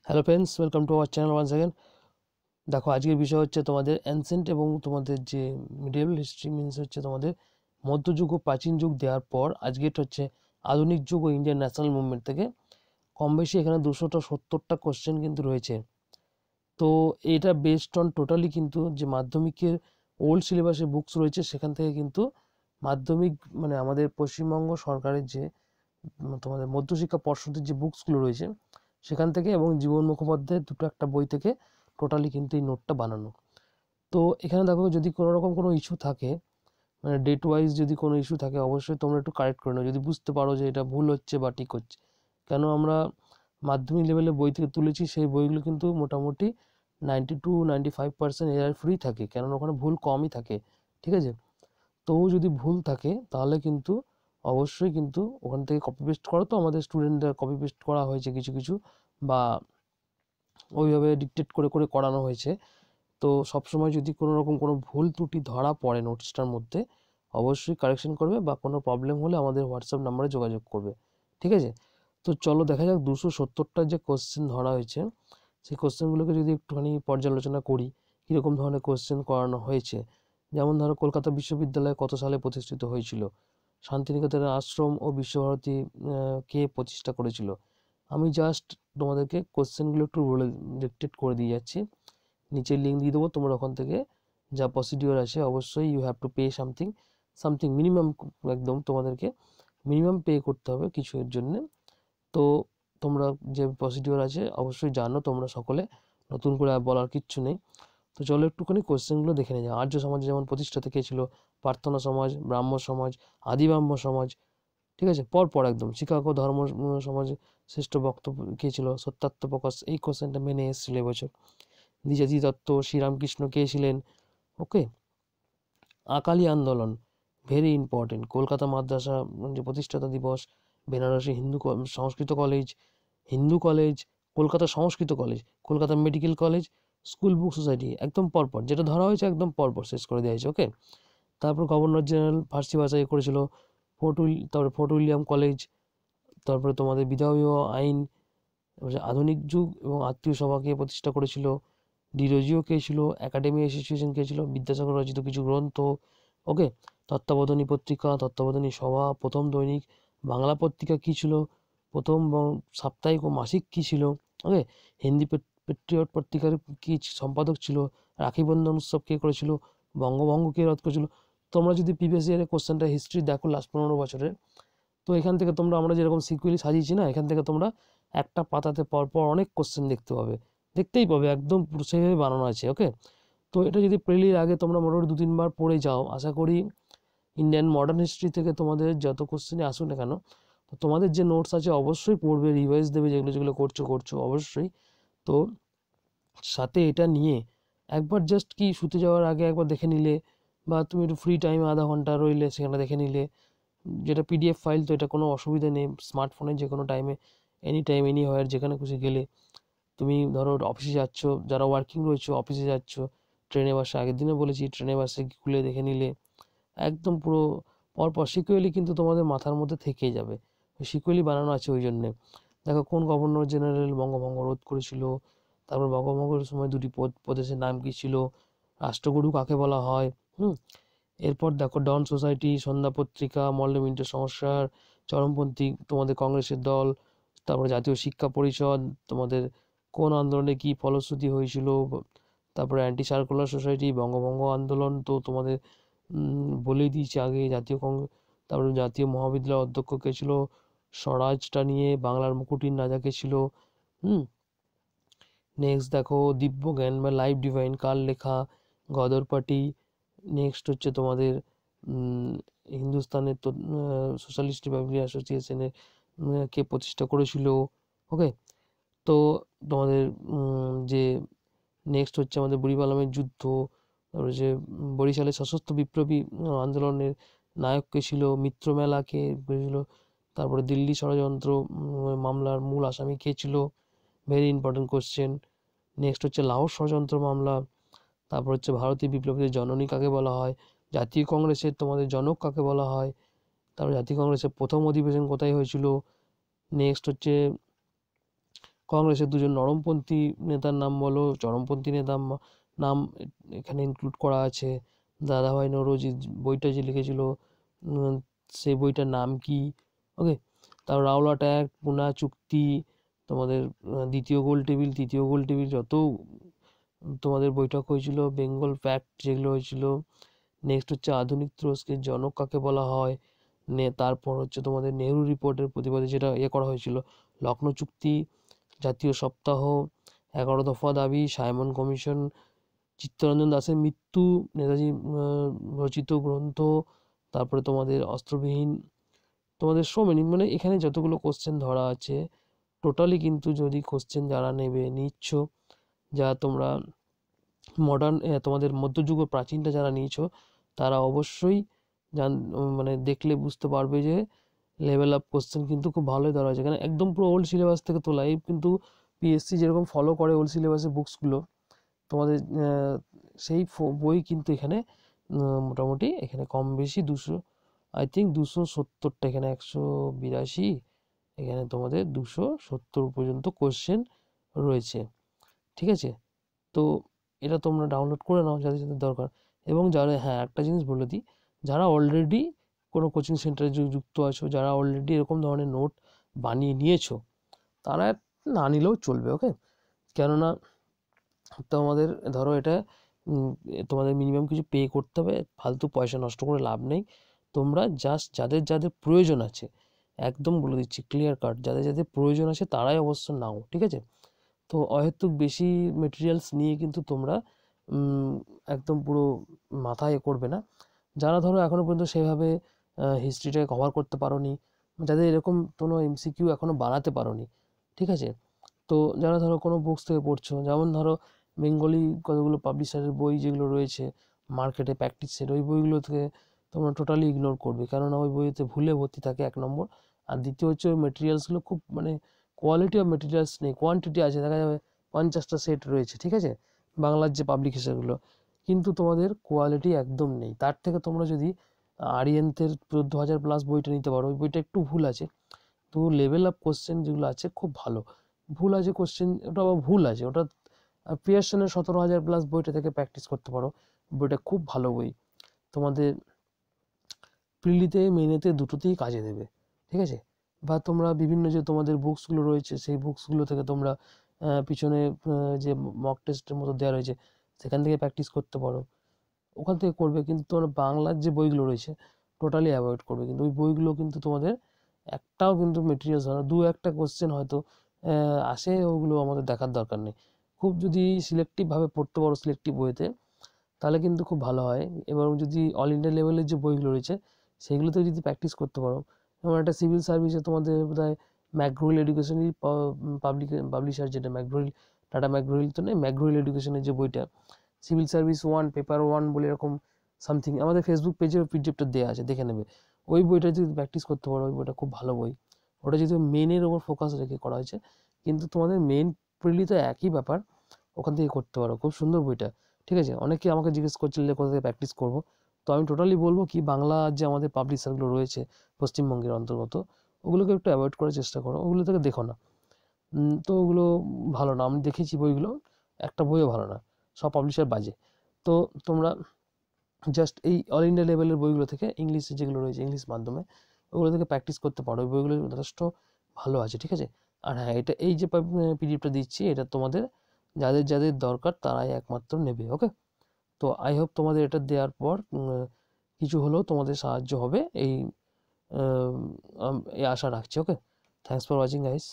Hello friends, welcome to our channel once again. দেখো, আজকের বিষয় হচ্ছে তোমাদের অ্যানসেন্ট এবং তোমাদের যে মিডিয়েবল হিস্ট্রি মিনস হচ্ছে তোমাদের মধ্যযুগ ও প্রাচীন যুগ দেওয়ার পর আজকেরটা হচ্ছে আধুনিক যুগ ও ইন্ডিয়ান ন্যাশনাল মুভমেন্ট থেকে কম বেশি এখানে 270টা কোশ্চেন কিন্তু রয়েছে। তো এটা বেসড অন টোটালি কিন্তু যে মাধ্যমিকের ওল্ড সিলেবাসে বুকস রয়েছে সেখান থেকে কিন্তু মাধ্যমিক মানে আমাদের পশ্চিমবঙ্গ সরকারের যে তোমাদের মধ্যশিক্ষা পর্ষদের যে বুকসগুলো রয়েছে সেখান থেকে এবং জীবন মুখোপাধ্যায়ের দুটো একটা বই থেকে টোটালি কিন্তু এই নোটটা বানানো। তো এখানে দেখো, যদি কোনো রকম কোনো ইস্যু থাকে, মানে ডেট ওয়াইজ যদি কোনো ইস্যু থাকে, অবশ্যই তোমরা একটু কারেক্ট করে নাও যদি বুঝতে পারো যে এটা ভুল হচ্ছে বা ঠিক হচ্ছে। কেন আমরা মাধ্যমিক লেভেলে বই থেকে তুলেছি, সেই বইগুলো কিন্তু মোটামুটি 92-95% এরার ফ্রি থাকে, কেননা ওখানে ভুল কমই থাকে। ঠিক আছে, তবু যদি ভুল থাকে তাহলে কিন্তু অবশ্যই কিন্তু ওখান থেকে কপি পেস্ট করো। তো আমাদের স্টুডেন্টদের কপি পেস্ট করা হয়েছে কিছু কিছু, বা ওইভাবে ডিকটেট করে করে করানো হয়েছে। তো সবসময় যদি কোনো রকম কোনো ভুল ত্রুটি ধরা পড়ে নোটসটার মধ্যে, অবশ্যই কারেকশন করবে, বা কোনো প্রবলেম হলে আমাদের হোয়াটসঅ্যাপ নাম্বারে যোগাযোগ করবে। ঠিক আছে, তো চলো দেখা যাক 270টার যে কোশ্চেন ধরা হয়েছে সেই কোশ্চেনগুলোকে যদি একটুখানি পর্যালোচনা করি, কীরকম ধরনের কোশ্চেন করানো হয়েছে। যেমন ধরো, কলকাতা বিশ্ববিদ্যালয় কত সালে প্রতিষ্ঠিত হয়েছিল, শান্তিনিকেতনের আশ্রম ও বিশ্বভারতী কে প্রতিষ্ঠা করেছিল। আমি জাস্ট তোমাদেরকে কোশ্চেনগুলো একটু বলে ডিকটেট করে দিয়ে যাচ্ছি, নিচে লিঙ্ক দিয়ে দেবো, তোমরা ওখান থেকে যা প্রসিডিওর আছে অবশ্যই you have to pay something minimum, একদম তোমাদেরকে মিনিমাম পে করতে হবে কিছু এর জন্যে। তো তোমরা যে প্রসিডিওর আছে অবশ্যই জানো তোমরা সকলে, নতুন করে আর বলার কিচ্ছু নেই। তো চলো একটুখানি কোশ্চেনগুলো দেখে নিই। আর্য সমাজে যেমন প্রতিষ্ঠাতা কে ছিল, প্রার্থনা সমাজ, ব্রাহ্ম সমাজ, আদি ব্রাহ্ম সমাজ। ঠিক আছে, পরপর একদম। শিকাগো ধর্ম সমাজে শ্রেষ্ঠ বক্তব্য কে ছিল, সত্যাত্ম প্রকাশ। এই কোশ্চেনটা মেনে এসেছিল এবছর। দ্বিজাতি দত্ত, শ্রীরামকৃষ্ণ কে ছিলেন। ওকে, আকালি আন্দোলন ভেরি ইম্পর্টেন্ট। কলকাতা মাদ্রাসা যে প্রতিষ্ঠাতা দিবস, Benarasi Sanskrit college, Hindu college, Kolkata Sanskrit college, Kolkata medical college, school book society, একদম পরপর যেটা ধরা হয়েছে একদম পরপর শেষ করে দেওয়া হয়েছে। ওকে, তারপর গভর্নর জেনারেল ফার্সি ভাষায় করেছিল, তারপরে ফোর্ট উইলিয়াম কলেজ, তারপরে তোমাদের বিধবা বিবাহ আইন, আধুনিক যুগ এবং আত্মীয় সভাকে প্রতিষ্ঠা করেছিল। ডিরোজিও কে ছিল, একাডেমি অ্যাসোসিয়েশন কে ছিল, বিদ্যাসাগর রচিত কিছু গ্রন্থ। ওকে, তত্ত্বাবধানী পত্রিকা, তত্ত্বাবধানী সভা, প্রথম দৈনিক বাংলা পত্রিকা কী ছিল, প্রথম সাপ্তাহিক ও মাসিক কী ছিল। ওকে, হিন্দি পেট্রিয়ট পত্রিকার কী সম্পাদক ছিল, রাখি বন্ধন উৎসব কে করেছিল, বঙ্গভঙ্গ কে রদ করেছিল। তোমরা যদি প্রিভিয়াস ইয়ারের কোশ্চেনটা হিস্ট্রি দেখো লাস্ট 15 বছরের, তো এখান থেকে তোমরা আমরা যেরকম সিকুয়েলি সাজিয়েছি না, এখান থেকে তোমরা একটা পাতাতে পরপর অনেক কোশ্চেন দেখতে পাবে, দেখতেই পাবে, একদম পুরো সেইভাবে বানানো আছে। ওকে, তো এটা যদি প্রিলির আগে তোমরা মোটামুটি 2-3 বার পড়ে যাও, আশা করি ইন্ডিয়ান মডার্ন হিস্ট্রি থেকে তোমাদের যত কোশ্চেনই আসুক না কেন, তো তোমাদের যে নোটস আছে অবশ্যই পড়বে, রিভাইজ দেবে, যেগুলো যেগুলো করছো অবশ্যই। তো সাথে এটা নিয়ে একবার জাস্ট কি শুতে যাওয়ার আগে একবার দেখে নিলে, বা তুমি একটু ফ্রি টাইমে আধা ঘন্টা রইলে সেখানে দেখে নিলে, যেটা পিডিএফ ফাইল, তো এটা কোনো অসুবিধা নেই। স্মার্টফোনে যে কোনো টাইমে, এনি টাইম এনি হোয়ার, যেখানে খুশি গেলে, তুমি ধরো অফিসে যাচ্ছ, যারা ওয়ার্কিং রয়েছে অফিসে যাচ্ছ, ট্রেনে বাসে, আগের দিনে বলেছি ট্রেনে বাসে খুলে দেখে নিলে একদম পুরো পরপর সিকুয়েলি কিন্তু তোমাদের মাথার মধ্যে থেকেই যাবে। সিকুয়েলি বানানো আছে ওই জন্যে। দেখো, কোন গভর্নর জেনারেল বঙ্গভঙ্গ রোধ করেছিল, তারপর বঙ্গভঙ্গের সময় দুটি প্রদেশের নাম কী ছিল, রাষ্ট্রগুরু কাকে বলা হয়। এরপর দেখো, ডন সোসাইটি, সন্ধ্যা পত্রিকা, মল্ল মিন্টের সংস্কার, চরমপন্থী তোমাদের কংগ্রেসের দল, তারপরে জাতীয় শিক্ষা পরিষদ, তোমাদের কোন আন্দোলনে কি ফলশ্রুতি হয়েছিল, তারপরে অ্যান্টি সার্কুলার সোসাইটি, বঙ্গভঙ্গ আন্দোলন তো তোমাদের বলেই দিয়েছি আগে। তারপরে জাতীয় মহাবিদ্যালয়ের অধ্যক্ষ কে ছিল, স্বরাজটা নিয়ে বাংলার মুকুটির রাজা কে ছিল। নেক্সট দেখো, দিব্য জ্ঞান বা লাইফ ডিভাইন কার লেখা, গদর পার্টি। নেক্সট হচ্ছে তোমাদের হিন্দুস্তানের তো সোশ্যালিস্ট রিপাবলিক অ্যাসোসিয়েশনের কে প্রতিষ্ঠা করেছিল। ওকে, তো তোমাদের যে নেক্সট হচ্ছে আমাদের বুড়িপালামের যুদ্ধ, তারপরে যে বরিশালের সশস্ত্র বিপ্লবী আন্দোলনের নায়ক কে ছিল, মিত্রমেলা কে ছিল, তারপরে দিল্লি ষড়যন্ত্র মামলার মূল আসামি কে ছিল, ভেরি ইম্পর্টেন্ট কোশ্চেন। নেক্সট হচ্ছে লাহোর ষড়যন্ত্র মামলা, তারপর হচ্ছে ভারতীয় বিপ্লবীদের জননী কাকে বলা হয়, জাতীয় কংগ্রেসের তোমাদের জনক কাকে বলা হয়, তারপর জাতীয় কংগ্রেসের প্রথম অধিবেশন কোথায় হয়েছিল। নেক্সট হচ্ছে কংগ্রেসের দুজন নরমপন্থী নেতার নাম বলো, চরমপন্থী নেতার নাম এখানে ইনক্লুড করা আছে। দাদাভাই নৌরোজি বইটা যে লিখেছিল সেই বইটার নাম কি, ওকে। তারপর রাওলাট অ্যাক্ট, পুনা চুক্তি, তোমাদের দ্বিতীয় গোল টেবিল, তৃতীয় গোল টেবিল, যত তোমাদের বৈঠক হয়েছিল, বেঙ্গল প্যাক্ট যেগুলো হয়েছিল। নেক্সট হচ্ছে আধুনিক তুরস্কের জনক কাকে বলা হয়, তারপর হচ্ছে তোমাদের নেহরু রিপোর্টের প্রতিবাদে যেটা করা হয়েছিল, লখনৌ চুক্তি, জাতীয় সপ্তাহ, 11 দফা দাবি, সাইমন কমিশন, চিত্তরঞ্জন দাসের মৃত্যু, নেতাজি রচিত গ্রন্থ, তারপরে তোমাদের অস্ত্রবিহীন, তোমাদের মানে এখানে যতগুলো কোশ্চেন ধরা আছে টোটালি কিন্তু যদি কোশ্চেন যারা নিচ্ছ, যা তোমরা মডার্ন তোমাদের মধ্যযুগ ও প্রাচীনটা যারা নিয়েছো তারা অবশ্যই মানে দেখলে বুঝতে পারবে যে লেভেল আপ কোশ্চেন কিন্তু খুব ভালোই ধরা হয়েছে। এখানে একদম পুরো ওল্ড সিলেবাস থেকে তোলা, এই কিন্তু পিএসসি যেরকম ফলো করে ওল্ড সিলেবাসের বুকসগুলো তোমাদের সেই বই কিন্তু এখানে মোটামুটি এখানে কম বেশি 200, আই থিঙ্ক 270টা, এখানে 182, এখানে তোমাদের 270 পর্যন্ত কোশ্চেন রয়েছে, ঠিক আছে। তো এটা তোমরা ডাউনলোড করে নাও যাদের যাদের দরকার। এবং যারা, হ্যাঁ একটা জিনিস বলে দিই, যারা অলরেডি কোনো কোচিং সেন্টারে যুক্ত আছো, যারা অলরেডি এরকম ধরনের নোট বানিয়ে নিয়েছো, তারা না নিলেও চলবে, ওকে। কেননা তোমাদের ধরো এটা তোমাদের মিনিমাম কিছু পে করতে হবে, ফালতু পয়সা নষ্ট করে লাভ নেই। তোমরা জাস্ট যাদের যাদের প্রয়োজন আছে, একদম বলে দিচ্ছি ক্লিয়ার কাট, যাদের যাদের প্রয়োজন আছে তারাই অবশ্য নাও, ঠিক আছে। তো অহেতুক বেশি মেটেরিয়ালস নিয়ে কিন্তু তোমরা একদম পুরো মাথায় করবে না। যারা ধরো এখনও পর্যন্ত সেভাবে হিস্ট্রিটাকে কভার করতে পারোনি, যাদের এরকম কোনো এমসিকিউ এখনও বানাতে পারোনি, ঠিক আছে। তো যারা ধরো কোনো বুকস থেকে পড়ছো, যেমন ধরো বেঙ্গলি কতগুলো পাবলিশারের বই যেগুলো রয়েছে মার্কেটে প্র্যাকটিসের, ওই বইগুলো থেকে তোমরা টোটালি ইগনোর করবে, কেননা ওই বইতে ভুলে ভর্তি থাকে 1 নম্বর। আর দ্বিতীয় হচ্ছে ওই মেটেরিয়ালসগুলো খুব মানে কোয়ালিটি অফ মেটেরিয়ালস নেই, কোয়ান্টিটি আছে, দেখা যাবে 50টা সেট রয়েছে, ঠিক আছে, বাংলার যে পাবলিকেশনগুলো, কিন্তু তোমাদের কোয়ালিটি একদম নেই। তার থেকে তোমরা যদি আরিয়ান্তের 14,000+ বইটা নিতে পারো, ওই বইটা একটু ভুল আছে, তো লেভেল আপ কোশ্চেন যেগুলো আছে খুব ভালো। ভুল আছে কোশ্চেন, ওটা আবার ভুল আছে, ওটা পিয়ারসনের 17,000+ বইটা থেকে প্র্যাকটিস করতে পারো, বইটা খুব ভালো বই, তোমাদের প্রিলিতে মেনেতে দুটোতেই কাজে দেবে, ঠিক আছে। বা তোমরা বিভিন্ন যে তোমাদের বুকসগুলো রয়েছে সেই বুকসগুলো থেকে তোমরা পিছনে যে মক টেস্টের মতো দেওয়া রয়েছে সেখান থেকে প্র্যাকটিস করতে পারো, ওখান থেকে করবে। কিন্তু তোমরা বাংলার যে বইগুলো রয়েছে টোটালি অ্যাভয়েড করবে, কিন্তু ওই বইগুলো কিন্তু তোমাদের একটাও কিন্তু মেটেরিয়ালস হয় না, 2-1টা কোশ্চেন হয়তো আসে, ওগুলো আমাদের দেখার দরকার নেই। খুব যদি সিলেক্টিভভাবে পড়তে পারো সিলেক্টিভ বইতে, তাহলে কিন্তু খুব ভালো হয়। এবং যদি অল ইন্ডিয়া লেভেলের যে বইগুলো রয়েছে সেগুলোতে যদি প্র্যাকটিস করতে পারো, যেমন একটা সিভিল সার্ভিসে তোমাদের বোধহয় ম্যাকগ্রো হিল এডুকেশনই পাবলিশার, যেটা ম্যাকগ্রো হিল, টাটা ম্যাকগ্রো হিল তো নেই, ম্যাকগ্রো হিল এডুকেশনের যে বইটা সিভিল সার্ভিস 1 পেপার 1 বলে এরকম সামথিং, আমাদের ফেসবুক পেজে পিডিএফটা দেওয়া আছে, দেখে নেবে। ওই বইটা যদি প্র্যাকটিস করতে পারো, ওই বইটা খুব ভালো বই। ওটা যদি মেনের ওপর ফোকাস রেখে করা হয়েছে, কিন্তু তোমাদের মেন প্রিলি তো একই ব্যাপার, ওখান থেকে করতে পারো, খুব সুন্দর বইটা, ঠিক আছে। অনেকে আমাকে জিজ্ঞেস করছিল কোথা থেকে প্র্যাকটিস করবো, তো আমি টোটালি বলবো কি বাংলা যে আমাদের পাবলিশারগুলো রয়েছে পশ্চিমবঙ্গের অন্তর্গত, ওগুলোকে একটু অ্যাভয়েড করার চেষ্টা করো, ওগুলো থেকে দেখো না। তো ওগুলো ভালো না, আমি দেখেছি বইগুলো, একটা বইও ভালো না, সব পাবলিশার বাজে। তো তোমরা জাস্ট এই অল ইন্ডিয়া লেভেলের বইগুলো থেকে ইংলিশে যেগুলো রয়েছে ইংলিশ মাধ্যমে, ওগুলো থেকে প্র্যাকটিস করতে পারো, ওই বইগুলো যথেষ্ট ভালো আছে, ঠিক আছে। আর হ্যাঁ, এটা এই যে পিডিএফটা দিচ্ছি এটা তোমাদের যাদের যাদের দরকার তারাই একমাত্র নেবে, ওকে। তো আই হোপ তোমাদের এটা দেওয়ার পর কিছু হলেও তোমাদের সাহায্য হবে, এই আশা রাখছি, okay. Thanks for watching guys.